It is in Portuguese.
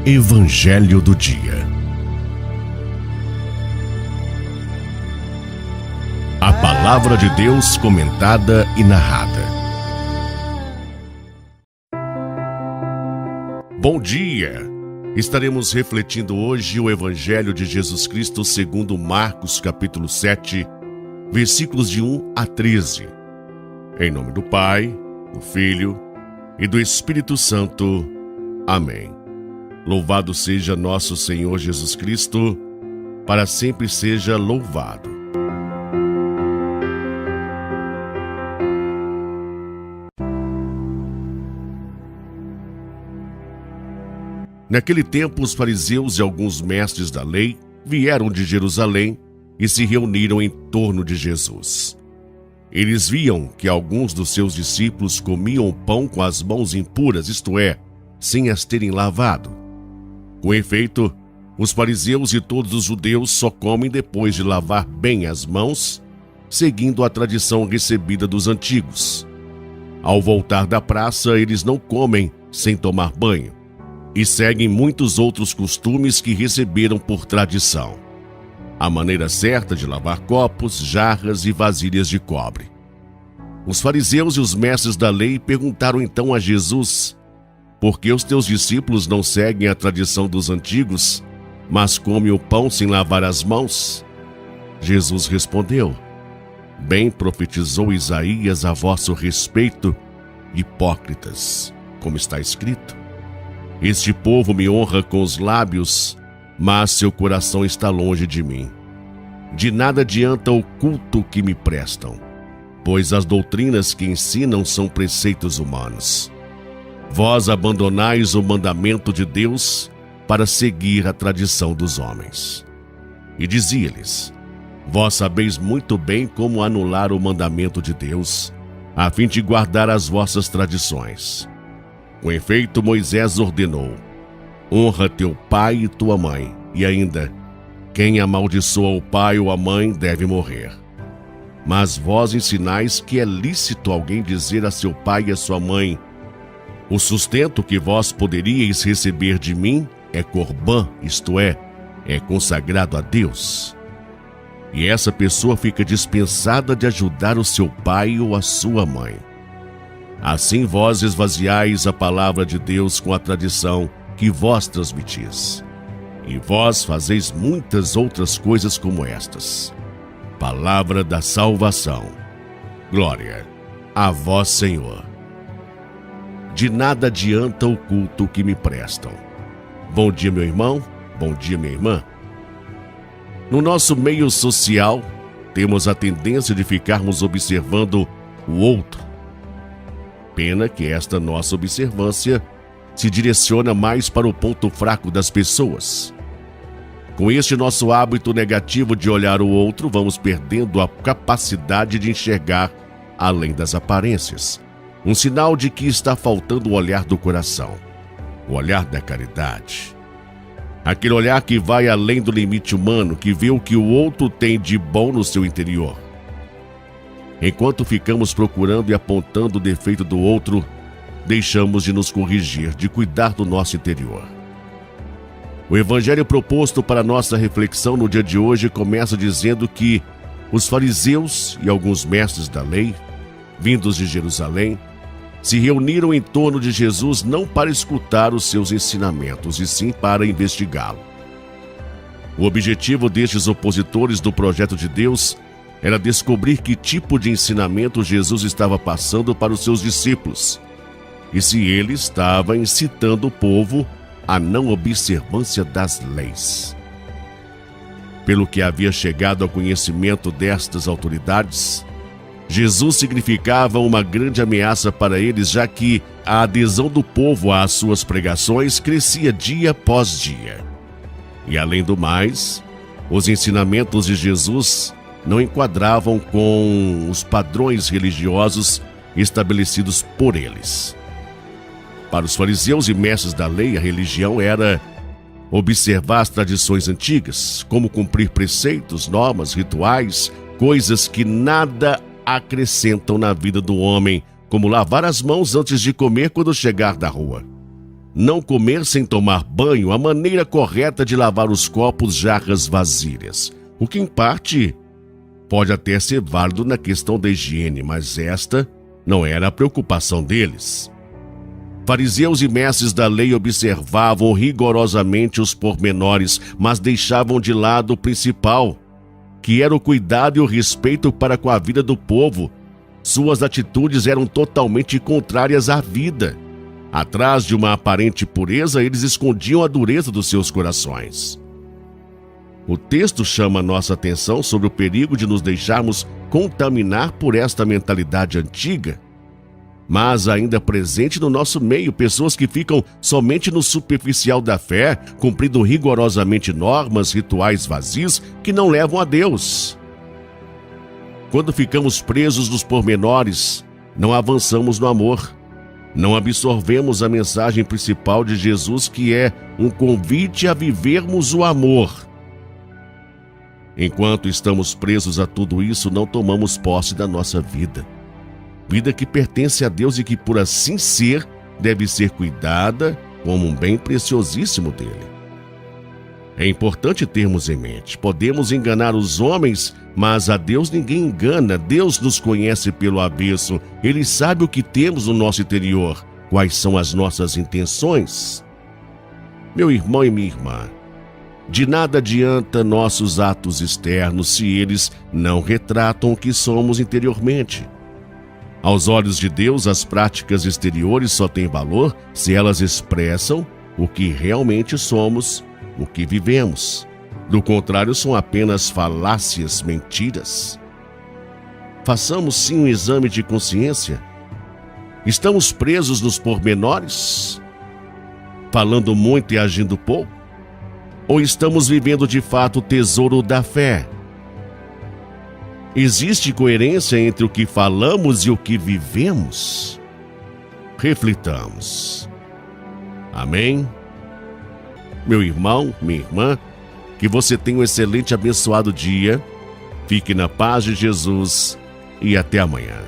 Evangelho do Dia. A Palavra de Deus comentada e narrada. Bom dia! Estaremos refletindo hoje o Evangelho de Jesus Cristo segundo Marcos, capítulo 7, versículos de 1 a 13. Em nome do Pai, do Filho e do Espírito Santo. Amém. Louvado seja nosso Senhor Jesus Cristo, para sempre seja louvado. Naquele tempo, os fariseus e alguns mestres da lei vieram de Jerusalém e se reuniram em torno de Jesus. Eles viam que alguns dos seus discípulos comiam pão com as mãos impuras, isto é, sem as terem lavado. Com efeito, os fariseus e todos os judeus só comem depois de lavar bem as mãos, seguindo a tradição recebida dos antigos. Ao voltar da praça, eles não comem sem tomar banho e seguem muitos outros costumes que receberam por tradição. A maneira certa de lavar copos, jarras e vasilhas de cobre. Os fariseus e os mestres da lei perguntaram então a Jesus: por que os teus discípulos não seguem a tradição dos antigos, mas comem o pão sem lavar as mãos? Jesus respondeu: bem profetizou Isaías a vosso respeito, hipócritas, como está escrito: este povo me honra com os lábios, mas seu coração está longe de mim. De nada adianta o culto que me prestam, pois as doutrinas que ensinam são preceitos humanos. Vós abandonais o mandamento de Deus para seguir a tradição dos homens. E dizia-lhes: vós sabeis muito bem como anular o mandamento de Deus, a fim de guardar as vossas tradições. Com efeito, Moisés ordenou: honra teu pai e tua mãe, e ainda, quem amaldiçoa o pai ou a mãe deve morrer. Mas vós ensinais que é lícito alguém dizer a seu pai e a sua mãe: o sustento que vós poderíeis receber de mim é corbã, isto é consagrado a Deus. E essa pessoa fica dispensada de ajudar o seu pai ou a sua mãe. Assim vós esvaziais a palavra de Deus com a tradição que vós transmitis. E vós fazeis muitas outras coisas como estas. Palavra da salvação. Glória a vós, Senhor. De nada adianta o culto que me prestam. Bom dia, meu irmão. Bom dia, minha irmã. No nosso meio social, temos a tendência de ficarmos observando o outro. Pena que esta nossa observância se direciona mais para o ponto fraco das pessoas. Com este nosso hábito negativo de olhar o outro, vamos perdendo a capacidade de enxergar além das aparências. Um sinal de que está faltando o olhar do coração, o olhar da caridade. Aquele olhar que vai além do limite humano, que vê o que o outro tem de bom no seu interior. Enquanto ficamos procurando e apontando o defeito do outro, deixamos de nos corrigir, de cuidar do nosso interior. O evangelho proposto para nossa reflexão no dia de hoje começa dizendo que os fariseus e alguns mestres da lei, vindos de Jerusalém, se reuniram em torno de Jesus não para escutar os seus ensinamentos, e sim para investigá-lo. O objetivo destes opositores do projeto de Deus era descobrir que tipo de ensinamento Jesus estava passando para os seus discípulos, e se ele estava incitando o povo à não observância das leis. Pelo que havia chegado ao conhecimento destas autoridades, Jesus significava uma grande ameaça para eles, já que a adesão do povo às suas pregações crescia dia após dia. E além do mais, os ensinamentos de Jesus não enquadravam com os padrões religiosos estabelecidos por eles. Para os fariseus e mestres da lei, a religião era observar as tradições antigas, como cumprir preceitos, normas, rituais, coisas que nada acrescentam na vida do homem, como lavar as mãos antes de comer quando chegar da rua. não comer sem tomar banho a maneira correta de lavar os copos, jarras, vasilhas, o que em parte pode até ser válido na questão da higiene, mas esta não era a preocupação deles. Fariseus e mestres da lei observavam rigorosamente os pormenores, mas deixavam de lado o principal, que era o cuidado e o respeito para com a vida do povo. Suas atitudes eram totalmente contrárias à vida. Atrás de uma aparente pureza, eles escondiam a dureza dos seus corações. O texto chama nossa atenção sobre o perigo de nos deixarmos contaminar por esta mentalidade antiga, mas ainda presente no nosso meio, pessoas que ficam somente no superficial da fé, cumprindo rigorosamente normas, rituais vazios que não levam a Deus. Quando ficamos presos nos pormenores, não avançamos no amor. Não absorvemos a mensagem principal de Jesus, que é um convite a vivermos o amor. Enquanto estamos presos a tudo isso, não tomamos posse da nossa vida. Vida que pertence a Deus e que, por assim ser, deve ser cuidada como um bem preciosíssimo dele. É importante termos em mente: podemos enganar os homens, mas a Deus ninguém engana. Deus nos conhece pelo avesso. Ele sabe o que temos no nosso interior, quais são as nossas intenções. Meu irmão e minha irmã, de nada adianta nossos atos externos se eles não retratam o que somos interiormente. Aos olhos de Deus, as práticas exteriores só têm valor se elas expressam o que realmente somos, o que vivemos. Do contrário, são apenas falácias, mentiras. Façamos sim um exame de consciência. Estamos presos nos pormenores, falando muito e agindo pouco? Ou estamos vivendo de fato o tesouro da fé? Existe coerência entre o que falamos e o que vivemos? Reflitamos. Amém? Meu irmão, minha irmã, que você tenha um excelente e abençoado dia. Fique na paz de Jesus e até amanhã.